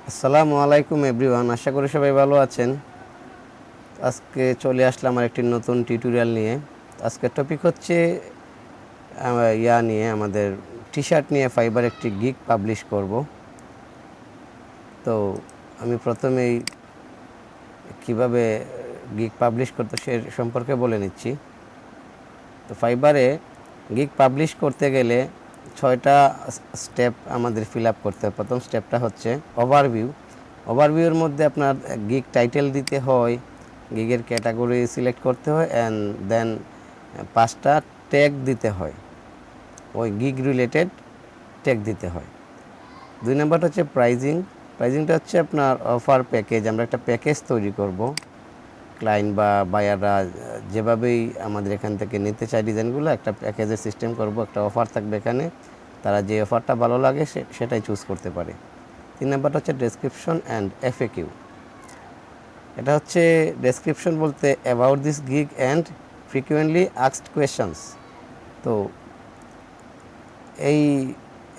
আসসালামু আলাইকুম এভরিওয়ান, আশা করি সবাই ভালো আছেন। আজকে চলে আসলাম আর একটি নতুন টিউটোরিয়াল নিয়ে। আজকের টপিক হচ্ছে আমাদের টি শার্ট নিয়ে ফাইবার একটি গিগ পাবলিশ করব। তো আমি প্রথমেই কিভাবে গিগ পাবলিশ করতে সে সম্পর্কে বলে নিচ্ছি। তো ফাইবারে গিগ পাবলিশ করতে গেলে 6টা স্টেপ আমাদের ফিল আপ করতে হয়। প্রথম স্টেপটা হচ্ছে ওভারভিউর মধ্যে আপনার গিগ টাইটেল দিতে হয়, গিগের ক্যাটাগরি সিলেক্ট করতে হয়, অ্যান্ড দেন 5টা ট্যাগ দিতে হয়, ওই গিগ রিলেটেড ট্যাগ দিতে হয়। 2 নম্বরটা হচ্ছে প্রাইজিংটা হচ্ছে আপনার অফার প্যাকেজ। আমরা একটা প্যাকেজ তৈরি করব, ক্লায়েন্ট বা বায়াররা যেভাবেই আমাদের এখান থেকে নিতে চায় ডিজাইনগুলো একটা প্যাকেজের সিস্টেম করব। একটা অফার থাকবে এখানে, তারা যে অফারটা ভালো লাগে সেটাই চুজ করতে পারে। 3 নাম্বারটা হচ্ছে ডেসক্রিপশন অ্যান্ড এফএকিউ। এটা হচ্ছে ডেসক্রিপশন বলতে about this gig and frequently asked questions. তো এই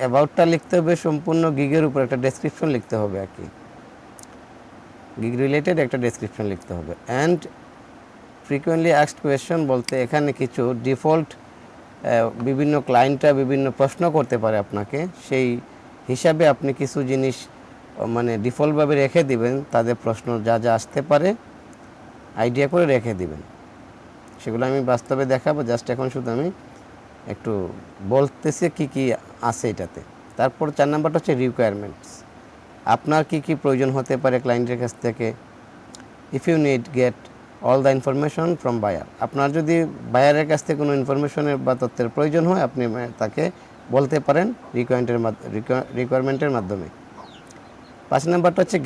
অ্যাবাউটটা লিখতে হবে সম্পূর্ণ গিগের উপর, একটা ডেসক্রিপশন লিখতে হবে আর কি, গিগ রিলেটেড একটা ডেসক্রিপশন লিখতে হবে। অ্যান্ড ফ্রিকুয়েন্টলি আস্কড কোয়েশ্চন বলতে এখানে কিছু ডিফল্ট বিভিন্ন ক্লায়েন্টরা বিভিন্ন প্রশ্ন করতে পারে আপনাকে, সেই হিসাবে আপনি কিছু জিনিস মানে ডিফল্টভাবে রেখে দিবেন। তাদের প্রশ্ন যা যা আসতে পারে আইডিয়া করে রেখে দিবেন, সেগুলো আমি বাস্তবে দেখাবো। জাস্ট এখন শুধু আমি একটু বলতেছি কি কি আছে এটাতে। তারপর 4 নাম্বারটা হচ্ছে রিকোয়ারমেন্টস। আপনার কি কি প্রয়োজন হতে পারে ক্লায়েন্টের কাছ থেকে। If you need get all the information from buyer. আপনার যদি বায়ারের কাছ থেকে কোনো ইনফরমেশনের বা তথ্যের প্রয়োজন হয়, আপনি তাকে বলতে পারেন রিকোয়ারমেন্টের মাধ্যমে। 5 নাম্বারটা হচ্ছে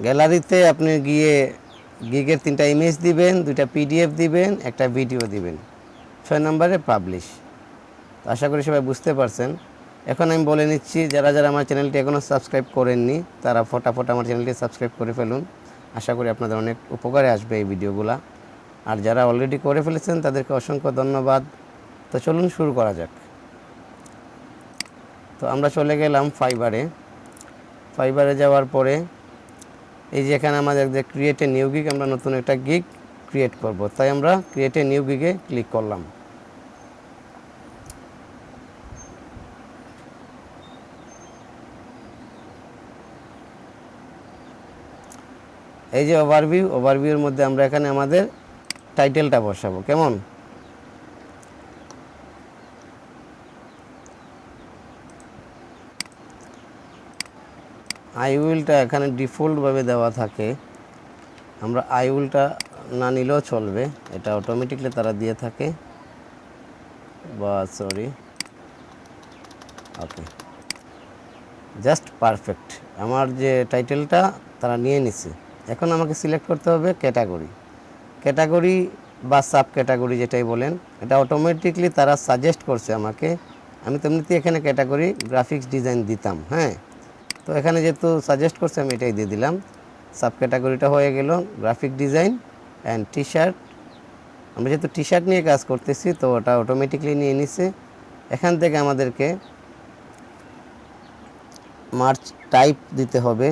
গ্যালারিতে আপনি গিয়ে গিগের 3টা ইমেজ দিবেন, 2টা পিডিএফ দিবেন, একটা ভিডিও দিবেন। 6 নম্বরে পাবলিশ। আশা করি সবাই বুঝতে পারছেন। এখন আমি বলে নিচ্ছি, যারা যারা আমার চ্যানেলটি এখনও সাবস্ক্রাইব করেননি তারা ফটাফট আমার চ্যানেলটি সাবস্ক্রাইব করে ফেলুন। আশা করি আপনাদের অনেক উপকারে আসবে এই ভিডিওগুলা। আর যারা অলরেডি করে ফেলেছেন তাদেরকে অসংখ্য ধন্যবাদ। তো চলুন শুরু করা যাক। তো আমরা চলে গেলাম ফাইবারে যাওয়ার পরে এই যে এখানে আমাদের যে ক্রিয়েট এ নিউ গিগ, আমরা নতুন একটা গিগ ক্রিয়েট করব, তাই আমরা ক্রিয়েট এ নিউ গিগে ক্লিক করলাম। এই যে ওভারভিউর মধ্যে আমরা এখানে আমাদের টাইটেলটা বসাবো। কেমন? আই উইলটা এখানে ডিফল্টভাবে দেওয়া থাকে, আমরা আই উইলটা না নিলেও চলবে, এটা অটোমেটিকলি তারা দিয়ে থাকে। ওকে, জাস্ট পারফেক্ট। আমার যে টাইটেলটা তারা নিয়ে নিছে। এখন আমাকে সিলেক্ট করতে হবে ক্যাটাগরি বা সাব ক্যাটাগরি যেটাই বলেন, এটা অটোমেটিকলি তারা সাজেস্ট করছে আমাকে। আমি তো এমনিতেই এখানে ক্যাটাগরি গ্রাফিক্স ডিজাইন দিতাম, হ্যাঁ। তো এখানে যেহেতু সাজেস্ট করছে আমি এটাই দিয়ে দিলাম। সাব ক্যাটাগরিটা হয়ে গেল graphic design and T shirt. আমরা যেহেতু টি শার্ট নিয়ে কাজ করতেছি তো ওটা অটোমেটিকলি নিয়ে নিছে। এখান থেকে আমাদেরকে মার্চ টাইপ দিতে হবে,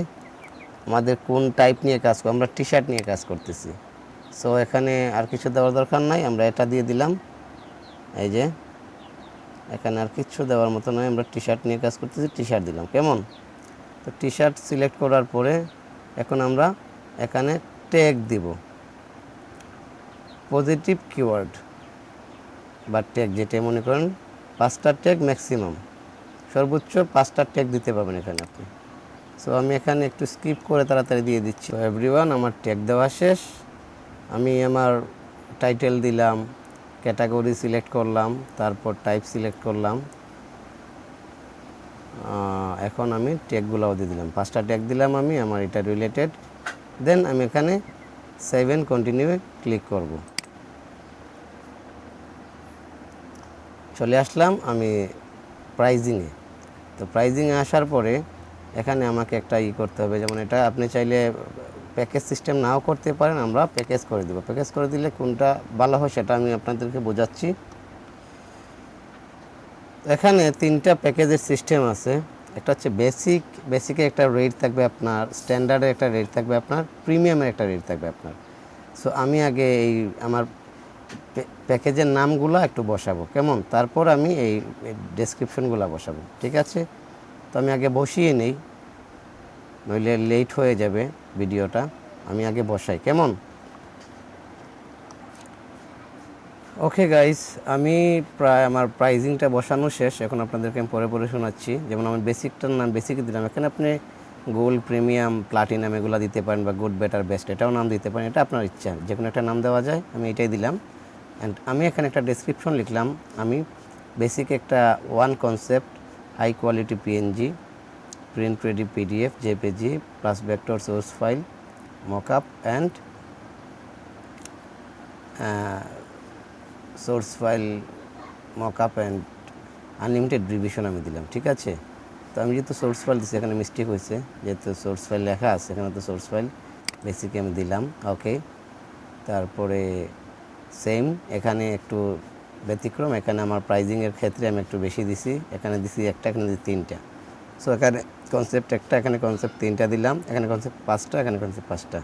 আমাদের কোন টাইপ নিয়ে কাজ করব। আমরা টি শার্ট নিয়ে কাজ করতেছি, সো এখানে আর কিছু দেওয়ার দরকার নাই, আমরা এটা দিয়ে দিলাম। এই যে এখানে আর কিছু দেওয়ার মতো নয়, আমরা টি শার্ট নিয়ে কাজ করতেছি, টি শার্ট দিলাম। কেমন? তো টি শার্ট সিলেক্ট করার পরে এখন আমরা এখানে ট্যাগ দিব, পজিটিভ কিওয়ার্ড বা ট্যাগ যেটা মনে করেন। 5টা ট্যাগ ম্যাক্সিমাম, সর্বোচ্চ 5টা ট্যাগ দিতে পারবেন এখানে আপনি। সো আমি এখানে একটু স্কিপ করে তাড়াতাড়ি দিয়ে দিচ্ছি। তো এভরিওয়ান, আমার ট্যাগ দেওয়া শেষ। আমি আমার টাইটেল দিলাম, ক্যাটাগরি সিলেক্ট করলাম, তারপর টাইপ সিলেক্ট করলাম। এখন আমি ট্যাগগুলোও দিয়ে দিলাম, 5টা ট্যাগ দিলাম আমি, আমার এটা রিলেটেড। দেন আমি এখানে সেভ এন্ড কন্টিনিউ ক্লিক করব। চলে আসলাম আমি প্রাইজিংয়ে। তো প্রাইজিংয়ে আসার পরে এখানে আমাকে একটা করতে হবে, যেমন এটা আপনি চাইলে প্যাকেজ সিস্টেম নাও করতে পারেন, আমরা প্যাকেজ করে দেব। প্যাকেজ করে দিলে কোনটা ভালো হয় সেটা আমি আপনাদেরকে বোঝাচ্ছি। এখানে 3টা প্যাকেজের সিস্টেম আছে। একটা হচ্ছে বেসিকে একটা রেট থাকবে আপনার, স্ট্যান্ডার্ডের একটা রেট থাকবে আপনার, প্রিমিয়ামের একটা রেট থাকবে আপনার। সো আমি আগে এই আমার প্যাকেজের নামগুলো একটু বসাবো, কেমন, তারপর আমি এই ডেসক্রিপশনগুলো বসাবো, ঠিক আছে? তো আমি আগে বসিয়ে নেই, নইলে লেট হয়ে যাবে ভিডিওটা। আমি আগে বসাই, কেমন? ওকে গাইস, আমি প্রায় আমার প্রাইজিংটা বসানো শেষ। এখন আপনাদেরকে আমি পরে শোনাচ্ছি। যেমন আমার বেসিকটার নাম বেসিকে দিলাম, এখানে আপনি গোল্ড, প্রিমিয়াম, প্লাটিনাম এগুলো দিতে পারেন, বা গুড, বেটার, বেস্ট এটাও নাম দিতে পারেন, এটা আপনার ইচ্ছা, যে কোনো একটা নাম দেওয়া যায়। আমি এটাই দিলাম। অ্যান্ড আমি এখানে একটা ডেসক্রিপশন লিখলাম। আমি বেসিক একটা one concept, high quality PNG, print ready PDF, JPG plus vector source file, mockup and source file, mockup and unlimited revision আমি দিলাম, ঠিক আছে? তো আমি যেহেতু সোর্স ফাইল দিচ্ছি, এখানে মিস্টেক হয়েছে, যেহেতু সোর্স ফাইল লেখা আছে এখানে, তো সোর্স ফাইল বেসিকে আমি দিলাম। ওকে, তারপরে সেম এখানে একটু ব্যতিক্রম, এখানে আমার প্রাইজিংয়ের ক্ষেত্রে আমি একটু বেশি দিছি, এখানে দিছি একটা, এখানে দিছি 3টা। সো এখানে কনসেপ্ট একটা, এখানে কনসেপ্ট 3টা দিলাম, এখানে কনসেপ্ট 5টা, এখানে কনসেপ্ট 5টা।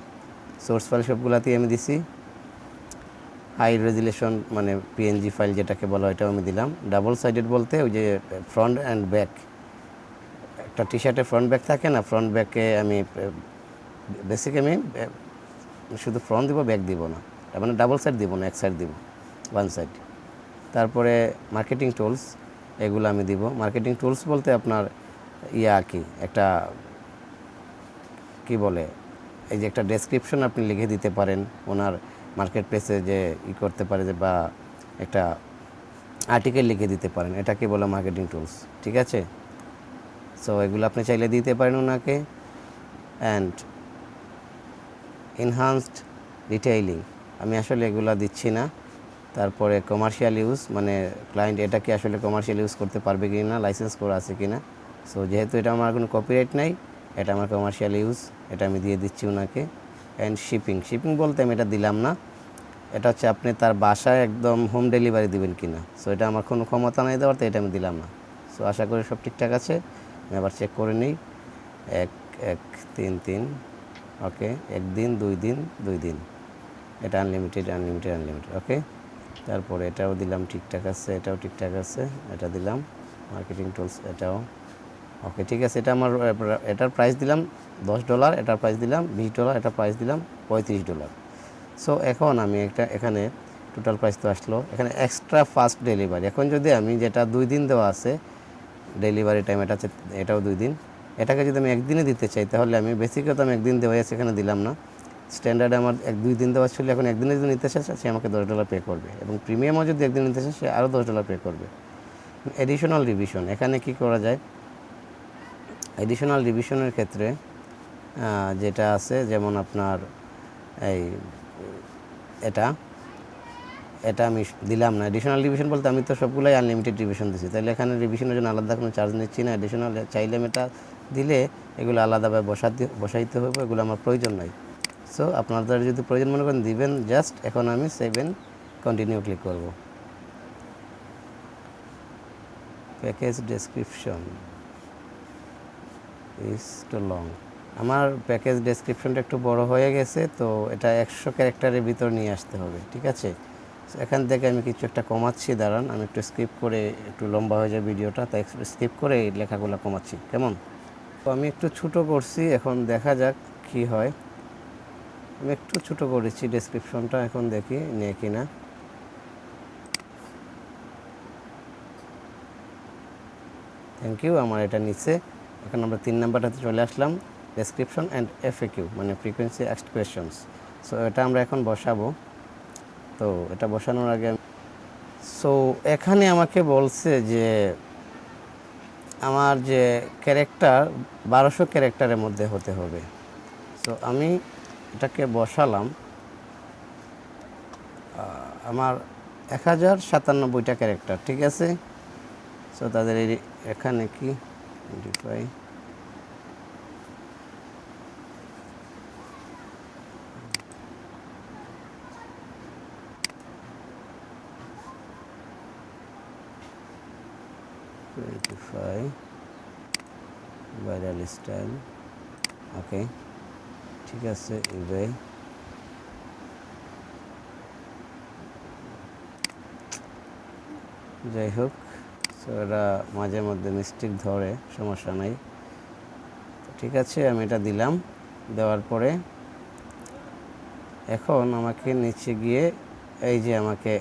সোর্স ফাইল সবগুলাতেই আমি দিছি। হাই রেজুলেশন মানে পিএনজি ফাইল যেটাকে বলা হয়, এটাও আমি দিলাম। ডাবল সাইডেড বলতে ওই যে ফ্রন্ট অ্যান্ড ব্যাক, একটা টি শার্টের ফ্রন্ট ব্যাক থাকে না, ফ্রন্ট ব্যাকে আমি বেসিক আমি শুধু ফ্রন্ট দিব, ব্যাক দিব না, তার মানে ডাবল সাইড দিব না, এক সাইড দিব, ওয়ান সাইড। তারপরে মার্কেটিং টুলস, এগুলো আমি দিব। মার্কেটিং টুলস বলতে আপনার কি একটা কি বলে, এই যে একটা ডেসক্রিপশন আপনি লিখে দিতে পারেন ওনার মার্কেট প্লেসে, যে করতে পারে, যে বা একটা আর্টিকেল লিখে দিতে পারেন, এটাকে বলে মার্কেটিং টুলস, ঠিক আছে? সো এগুলো আপনি চাইলে দিতে পারেন ওনাকে। অ্যান্ড এনহান্সড ডিটেইলিং, আমি আসলে এগুলো দিচ্ছি না। তারপরে কমার্শিয়াল ইউজ, মানে ক্লায়েন্ট এটাকে আসলে কমার্শিয়াল ইউজ করতে পারবে কি না, লাইসেন্স করা আছে কি না। সো যেহেতু এটা আমার কোনো কপিরাইট নাই, এটা আমার কমার্শিয়াল ইউজ, এটা আমি দিয়ে দিচ্ছি ওনাকে। অ্যান্ড শিপিং বলতে আমি এটা দিলাম না, এটা হচ্ছে আপনি তার বাসায় একদম হোম ডেলিভারি দিবেন কি না। সো এটা আমার কোনো ক্ষমতা নাই দেওয়ার, তো এটা আমি দিলাম না। সো আশা করি সব ঠিকঠাক আছে। আমি আবার চেক করে নিই। 1-1-3-3, ওকে, 1 দিন, 2 দিন, 2 দিন, এটা আনলিমিটেড। ওকে, তারপরে এটাও দিলাম, ঠিকঠাক আছে, এটাও ঠিকঠাক আছে, এটা দিলাম। মার্কেটিং টুলস এটাও ওকে, ঠিক আছে। এটা আমার এটার প্রাইস দিলাম $10, এটার প্রাইস দিলাম $20, এটার প্রাইস দিলাম $35। সো এখন আমি এখানে টোটাল প্রাইস তো আসলো। এখানে এক্সট্রা ফাস্ট ডেলিভারি, এখন যদি আমি যেটা 2 দিন দেওয়া আছে ডেলিভারি টাইম, এটা হচ্ছে এটাও 2 দিন, এটাকে যদি আমি একদিনে দিতে চাই, তাহলে আমি বেসিকে তো আমি একদিন দেওয়া আছে, এখানে দিলাম না। স্ট্যান্ডার্ডে আমার 1-2 দিন দেওয়া ছিল, এখন একদিনে যদি নিতে চাই সে আমাকে $10 পে করবে, এবং প্রিমিয়ামও যদি একদিন নিতে চাই সে আরও $10 পে করবে। এডিশনাল রিভিশন, এখানে কি করা যায়? এডিশনাল রিভিশনের ক্ষেত্রে যেটা আছে, যেমন আপনার এই এটা আমি দিলাম না। এডিশনাল রিভিশন বলতে আমি তো সবগুলোই আনলিমিটেড রিভিশন দিচ্ছি, তাহলে এখানে রিভিশনের জন্য আলাদা কোনো চার্জ নিচ্ছি না। এডিশনাল চাইলে আমি এটা দিলে এগুলো আলাদাভাবে বসাইতে হবে, এগুলো আমার প্রয়োজন নাই। সো আপনাদের যদি প্রয়োজন মনে করেন দিবেন, জাস্ট এখন আমি সেভ এন্ড কন্টিনিউ ক্লিক করব। Package description is too long, আমার প্যাকেজ ডেসক্রিপশনটা একটু বড় হয়ে গেছে, তো এটা 100 ক্যারেক্টারের ভিতর নিয়ে আসতে হবে, ঠিক আছে? এখান থেকে আমি কিছু একটা কমাচ্ছি, দাঁড়ান, আমি একটু স্কিপ করে, একটু লম্বা হয়ে যায় ভিডিওটা, তাই স্কিপ করে এই লেখাগুলো কমাচ্ছি, কেমন? তো আমি একটু ছোটো করছি, এখন দেখা যাক কি হয়। আমি একটু ছোটো করেছি ডেসক্রিপশনটা, এখন দেখি নেই কি না। থ্যাংক ইউ, আমার এটা নিচ্ছে। এখন আমরা 3 নাম্বারটাতে চলে আসলাম, ডেসক্রিপশন অ্যান্ড এফএকিউ, মানে ফ্রিকোয়েন্সি আস্কড কোয়েশ্চনস। সো এটা আমরা এখন বসাবো। তো এটা বসানোর আগে সো এখানে আমাকে বলছে যে আমার যে ক্যারেক্টার 1200 ক্যারেক্টারের মধ্যে হতে হবে। সো আমি এটাকে বসালাম, আমার 1097টা ক্যারেক্টার, ঠিক আছে? সো তাদের এখানে কি 25 25 ভাইরাল স্টাইল, ওকে ঠিক আছে। ইবে যাই হোক, সো এরা মাঝে মধ্যে মিস্টেক ধরে, সমস্যা নাই। ঠিক আছে, আমি এটা দিলাম। দেওয়ার পরে এখন আমাকে নিচে গিয়ে এই যে আমাকে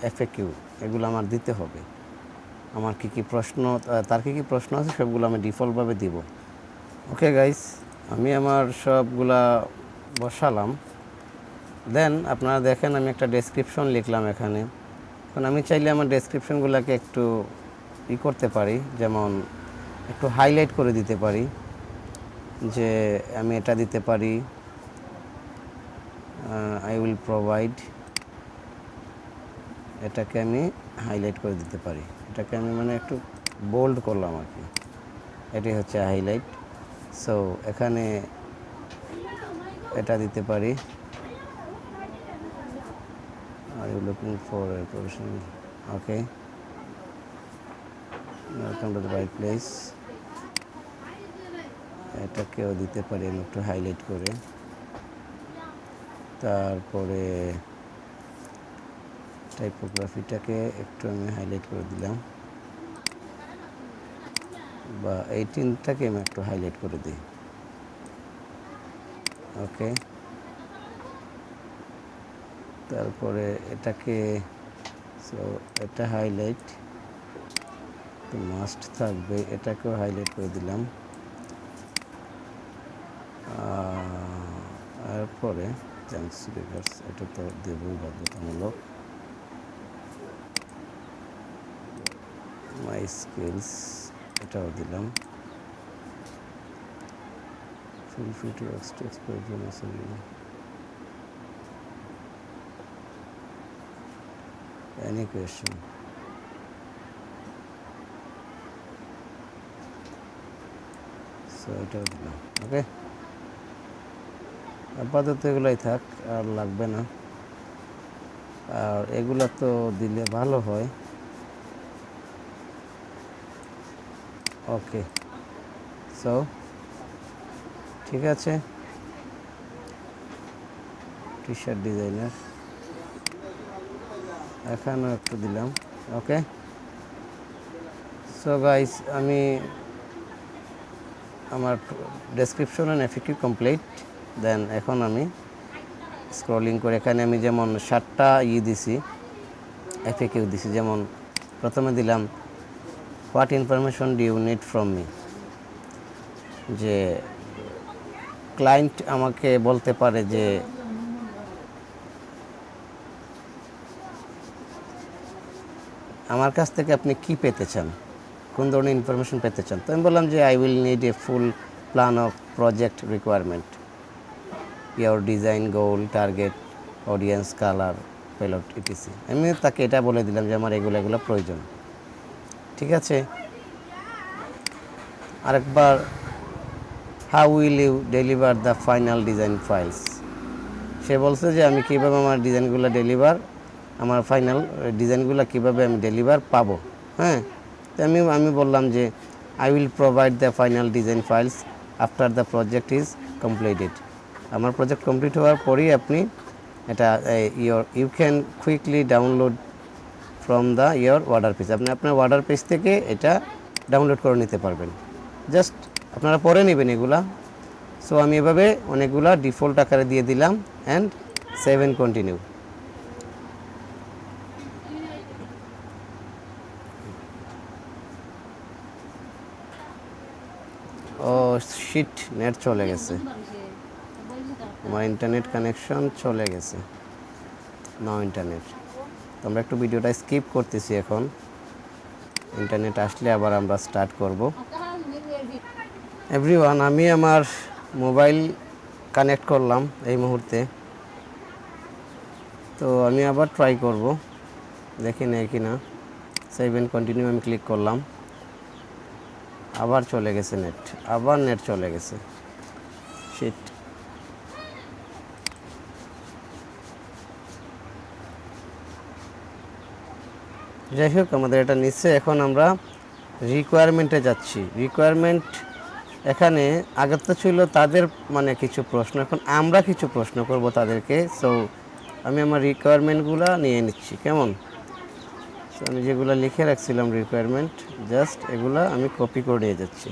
এফএকিউ এগুলো আমার দিতে হবে। আমার কি কি প্রশ্ন, তার কি কি প্রশ্ন আছে সবগুলো আমি ডিফল্টভাবে দিব। ওকে গাইস, আমি আমার সবগুলা বসালাম। দেন আপনারা দেখেন আমি একটা ডেসক্রিপশন লিখলাম এখানে। এখন আমি চাইলে আমার ডেসক্রিপশনগুলোকে একটু করতে পারি, যেমন একটু হাইলাইট করে দিতে পারি, যে আমি এটা দিতে পারি আই উইল প্রোভাইড, এটাকে আমি হাইলাইট করে দিতে পারি। এটাকে আমি মানে একটু বোল্ড করলাম আর কি, এটাই হচ্ছে হাইলাইট। সো এখানে এটা দিতে পারি, are you looking for a professional, okay welcome to the right place. এটাকেও দিতে পারি আমি একটু হাইলাইট করে। তারপরে টাইপোগ্রাফিটাকে একটু আমি হাইলাইট করে দিলাম, বা 18টাকে আমি একটু হাইলাইট করে দিই, ওকে। তারপরে এটাকে, সো এটা হাইলাইট তো মাস্ট থাকবে, এটাকেও হাইলাইট করে দিলাম। তারপরে থ্যাঙ্কস রিগার্স, এটা তো দেবই বাধ্যতামূলক। মাই স্কিলস এটাও দিলাম। Feel free to express any question. So এটাও দিলাম, ওকে। আপাতত এগুলাই থাক, আর লাগবে না। আর এগুলা তো দিলে ভালো হয়, ওকে। সো ঠিক আছে, টি শার্ট ডিজাইনার এখানেও একটু দিলাম, ওকে। সো গাইস, আমি আমার ডেসক্রিপশন অ্যান্ড এফএকিউ কমপ্লিট। দেন এখন আমি স্ক্রলিং করে এখানে আমি যেমন 7টা দিছি, এফএকিউ দিছি। যেমন প্রথমে দিলাম what information do you need from me, যে ক্লায়েন্ট আমাকে বলতে পারে যে আমার কাছ থেকে আপনি কি পেতে চান, কোন ধরনের ইনফরমেশন পেতে চান। তো আমি বললাম যে I will need a full plan of project requirement, your design, goal, target, audience, colour, palette, ETC. আমি তাকে এটা বলে দিলাম যে আমার এগুলো প্রয়োজন। ঠিক আছে, আরেকবার how will you deliver the final design files. সে বলছে যে আমি কীভাবে আমার ডিজাইনগুলো ডেলিভার, আমার ফাইনাল ডিজাইনগুলো কীভাবে আমি ডেলিভার পাবো। হ্যাঁ, তো আমি বললাম যে I will provide the final design files after the project is completed. আমার প্রজেক্ট কমপ্লিট হওয়ার পরেই আপনি এটা you can quickly download from the your order page. আপনি আপনার অর্ডার পেজ থেকে এটা ডাউনলোড করে নিতে পারবেন, জাস্ট আপনারা পরে নেবেন এগুলা। সো আমি এভাবে অনেকগুলা ডিফল্ট আকারে দিয়ে দিলাম, and save and continue. Oh shit, net চলে গেছে, আমার ইন্টারনেট কানেকশন চলে গেছে, নো ইন্টারনেট। তো আমরা একটু ভিডিওটা স্কিপ করতেছি এখন, ইন্টারনেট আসলে আবার আমরা স্টার্ট করব। এভরিওয়ান, আমি আমার মোবাইল কানেক্ট করলাম এই মুহূর্তে। তো আমি আবার ট্রাই করব, দেখি নেই কি না। সেভ অ্যান্ড কন্টিনিউ আমি ক্লিক করলাম, আবার চলে গেছে নেট, আবার নেট চলে গেছে, শিট। যাই হোক, আমাদের এটা নিচ্ছে। এখন আমরা রিকোয়ারমেন্টে যাচ্ছি। রিকোয়ারমেন্ট এখানে আগে তো ছিল তাদের মানে কিছু প্রশ্ন, এখন আমরা কিছু প্রশ্ন করব তাদেরকে। সো আমি আমার রিকোয়ারমেন্টগুলো নিয়ে নিচ্ছি, কেমন? সো আমি যেগুলো লিখে রাখছিলাম রিকোয়ারমেন্ট, জাস্ট এগুলা আমি কপি করে নিয়ে যাচ্ছি,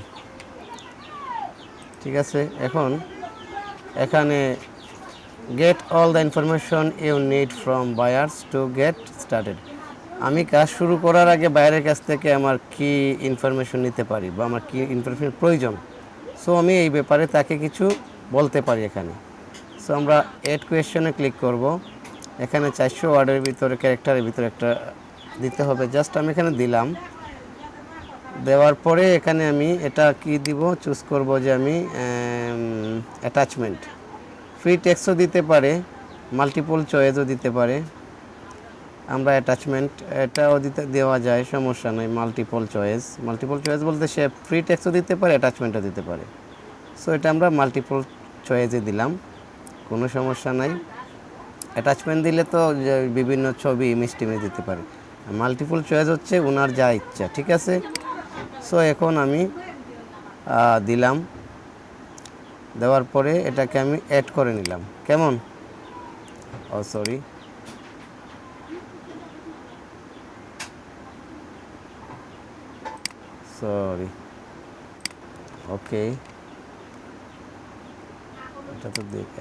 ঠিক আছে? এখন এখানে get all the information you need from buyers to get started. আমি কাজ শুরু করার আগে বাইরের কাছ থেকে আমার কি ইনফরমেশন নিতে পারি বা আমার কি ইনফরমেশন প্রয়োজন, সো আমি এই ব্যাপারে তাকে কিছু বলতে পারি এখানে। সো আমরা এড কোয়েশ্চনে ক্লিক করব। এখানে 400 ওয়ার্ডের ভিতরে, ক্যারেক্টারের ভিতরে একটা দিতে হবে, জাস্ট আমি এখানে দিলাম। দেওয়ার পরে এখানে আমি এটা কি দিব, চুজ করব যে আমি অ্যাটাচমেন্ট। ফ্রি টেক্সটও দিতে পারে, মাল্টিপল চয়েসও দিতে পারে। আমরা অ্যাটাচমেন্ট এটাও দেওয়া যায়, সমস্যা নেই। মাল্টিপল চয়েস বলতে সে ফ্রি টেক্সটও দিতে পারে, অ্যাটাচমেন্টও দিতে পারে। সো এটা আমরা মাল্টিপল চয়েসে দিলাম, কোনো সমস্যা নাই। অ্যাটাচমেন্ট দিলে তো বিভিন্ন ছবি ইমেজ টিমেজ দিতে পারে। মাল্টিপল চয়েস হচ্ছে ওনার যা ইচ্ছা, ঠিক আছে? সো এখন আমি দিলাম। দেওয়ার পরে এটাকে আমি অ্যাড করে নিলাম, কেমন? সরি, ওকে,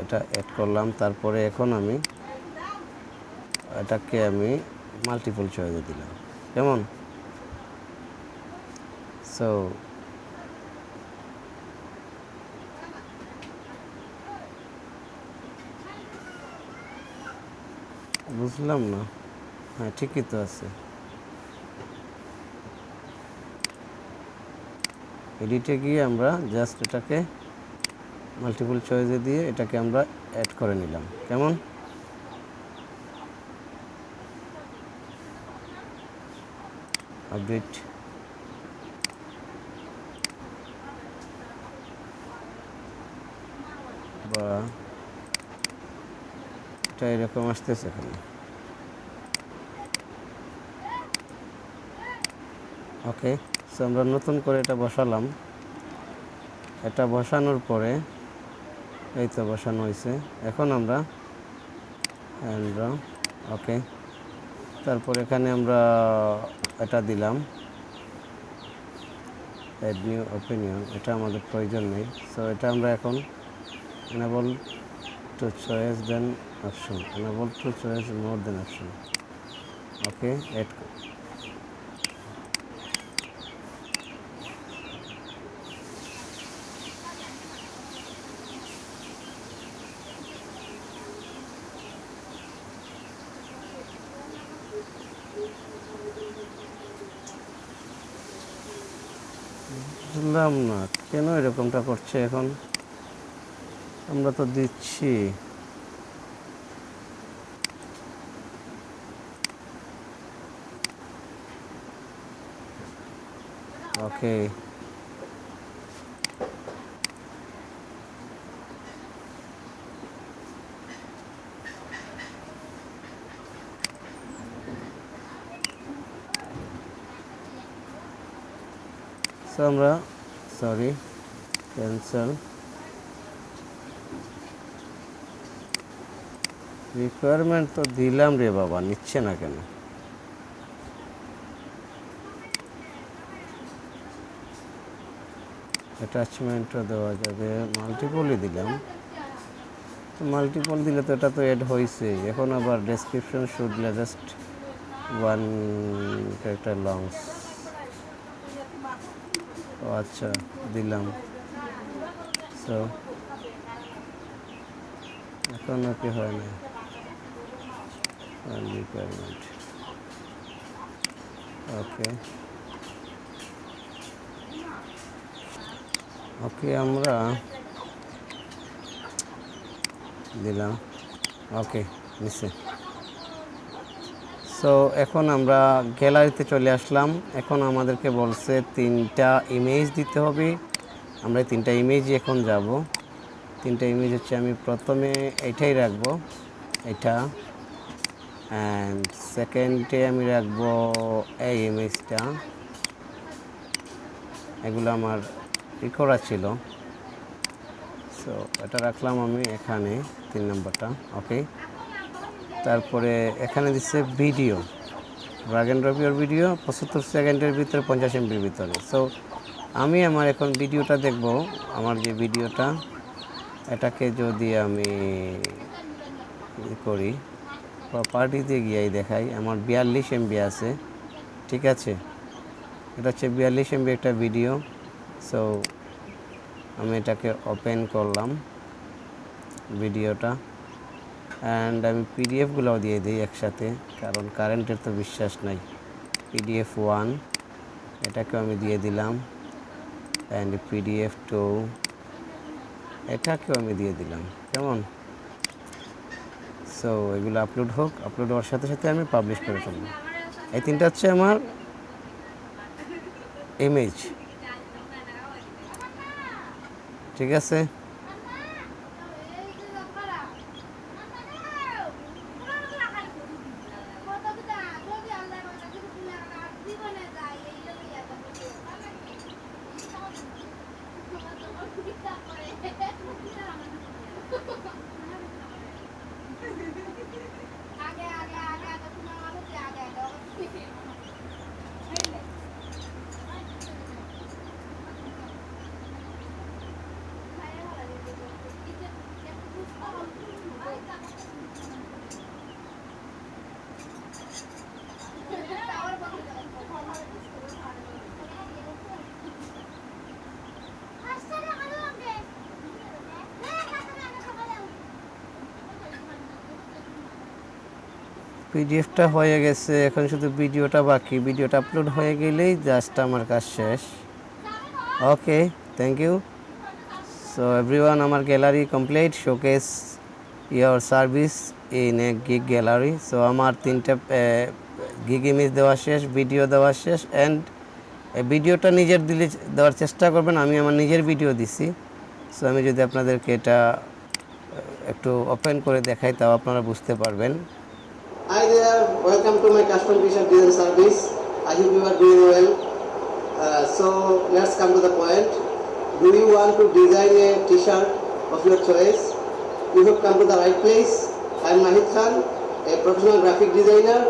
এটা অ্যাড করলাম। তারপরে এখন আমি এটাকে আমি মাল্টিপল চয়েসে দিলাম, কেমন? সো বুঝলাম না, হ্যাঁ ঠিকই তো আছে। এডিটে গিয়ে আমরা জাস্ট এটাকে মাল্টিপল চয়েসে দিয়ে এটাকে আমরা অ্যাড করে নিলাম, কেমন? আপডেট, বা এটা এরকম আসতেছে এখানে, ওকে। সো আমরা নতুন করে এটা বসালাম। এটা বসানোর পরে এই তো বসানো হয়েছে। এখন আমরা ওকে, তারপর এখানে আমরা এটা দিলাম অ্যাড নিউ অপিনিয়ন, এটা আমাদের প্রয়োজন নেই। সো এটা আমরা এখন enable two choice then option, enable two choice মোর দেন অপশন, ওকে। অ্যাড বুঝলাম না কেন এরকমটা করছে। এখন আমরা তো দিচ্ছি, ওকে। সো আমরা সরি ক্যান্সেল। রিকোয়ারমেন্ট তো দিলাম রে বাবা, নিচ্ছে না কেন? অ্যাটাচমেন্টও দেওয়া যাবে, মাল্টিপলই দিলাম। মাল্টিপল দিলে তো এটা তো অ্যাড হয়েছে। এখন আবার description should just one character longs, ও আচ্ছা দিলাম। সো এখনও কি হয় না রিকোয়ারমেন্ট, ওকে ওকে আমরা দিলাম, ওকে নিচে। সো এখন আমরা গ্যালারিতে চলে আসলাম। এখন আমাদেরকে বলছে 3টা ইমেজ দিতে হবে। আমরা 3টা ইমেজই এখন যাব। 3টা ইমেজ হচ্ছে, আমি প্রথমে এটাই রাখবো, এটা। অ্যান্ড সেকেন্ডে আমি রাখবো এই ইমেজটা। এগুলো আমার ই করা ছিল। সো এটা রাখলাম আমি এখানে 3 নম্বরটা। ওকে, তারপরে এখানে দিচ্ছে video, drag and drop your video 75 সেকেন্ডের ভিতরে 50 MBর ভিতরে। সো আমি আমার এখন ভিডিওটা দেখব। আমার যে ভিডিওটা, এটাকে যদি আমি করি, প্রপার্টিতে গিয়ে দেখাই, আমার 42 MB আছে। ঠিক আছে, এটা হচ্ছে 42 MB একটা ভিডিও। সো আমি এটাকে ওপেন করলাম ভিডিওটা, অ্যান্ড আমি পিডিএফগুলোও দিয়ে দিই একসাথে, কারণ কারেন্টের তো বিশ্বাস নাই। PDF 1 এটাকেও আমি দিয়ে দিলাম, অ্যান্ড PDF 2 এটাকেও আমি দিয়ে দিলাম। কেমন? সো এগুলো আপলোড হোক, আপলোড হওয়ার সাথে সাথে আমি পাবলিশ করে ফেলব। এই তিনটা হচ্ছে আমার ইমেজ। ঠিক আছে, পিডিএফটা হয়ে গেছে, এখন শুধু ভিডিওটা বাকি। ভিডিওটা আপলোড হয়ে গেলেই জাস্ট আমার কাজ শেষ। ওকে, থ্যাংক ইউ। সো এভরিওয়ান, আমার gallery complete. Showcase your service in a gig gallery. So আমার 3টে গিগ ইমেজ দেওয়া শেষ, ভিডিও দেওয়া শেষ, অ্যান্ড ভিডিওটা নিজের দেওয়ার চেষ্টা করবেন। আমি আমার নিজের ভিডিও দিছি। সো আমি যদি আপনাদেরকে এটা একটু ওপেন করে দেখাই, তাও আপনারা বুঝতে পারবেন। Hi there, welcome to my custom t-shirt design service. I hope you are doing well. So let's come to the point. Do you want to design a t-shirt of your choice? You have come to the right place. I am Nahid Khan, a professional graphic designer.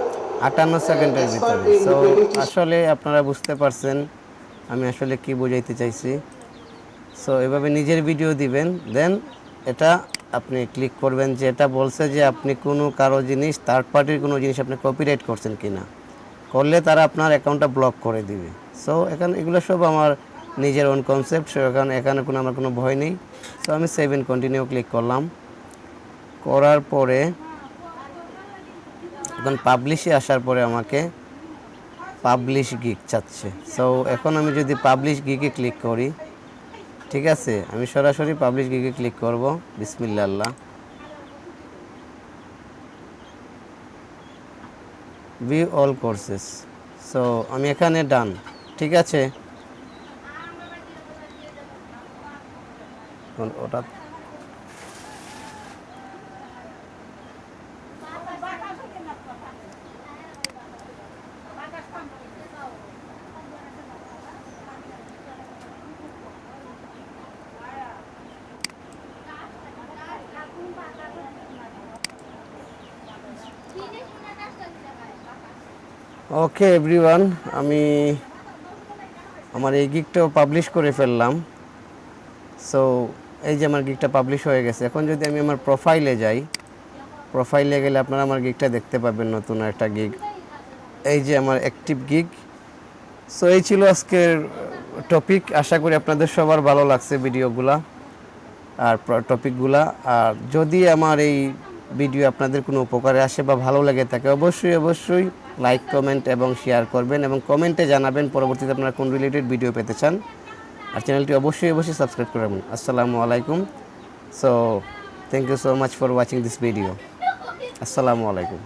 58 সেকেন্ডের ভিতরে। So আসলে আপনারা বুঝতে পারছেন আমি আসলে কি বোঝাইতে চাইছি। সো এভাবে নিজের ভিডিও দিবেন, দেন এটা আপনি ক্লিক করবেন যে এটা বলছে যে আপনি কোনো কারো জিনিস, থার্ড পার্টির কোনো জিনিস আপনি কপিরাইট করছেন কিনা। করলে তারা আপনার অ্যাকাউন্টটা ব্লক করে দিবে। সো এখানে এগুলো সব আমার নিজের ওন কনসেপ্ট, সো এখানে আমার কোনো ভয় নেই। সো আমি সেভ এন্ড কন্টিনিউ ক্লিক করলাম। করার পরে এখন পাবলিশে আসার পরে আমাকে পাবলিশ গিগ চাচ্ছে। সো এখন আমি যদি পাবলিশ গিগে ক্লিক করি, ঠিক আছে, আমি সরাসরি পাবলিশ গিগে ক্লিক করব। বিসমিল্লাহ, ভিউ অল কোর্সেস। সো আমি এখানে ডান। ঠিক আছে, ওটা ওকে এভরিওয়ান, আমি আমার এই গিগটাও পাবলিশ করে ফেললাম। সো এই যে আমার গিগটা পাবলিশ হয়ে গেছে। এখন যদি আমি আমার প্রোফাইলে যাই, প্রোফাইলে গেলে আপনারা আমার গিগটা দেখতে পাবেন, নতুন একটা গিগ। এই যে আমার অ্যাক্টিভ গিগ। সো এই ছিল আজকের টপিক। আশা করি আপনাদের সবার ভালো লাগছে ভিডিওগুলা আর টপিকগুলা। আর যদি আমার এই ভিডিও আপনাদের কোনো উপকারে আসে বা ভালো লাগে থাকে, অবশ্যই লাইক, কমেন্ট এবং শেয়ার করবেন, এবং কমেন্টে জানাবেন পরবর্তীতে আপনারা কোন রিলেটেড ভিডিও পেতে চান। আর চ্যানেলটি অবশ্যই সাবস্ক্রাইব করবেন। আসসালামু আলাইকুম। So thank you so much for watching this video. আসসালামু আলাইকুম।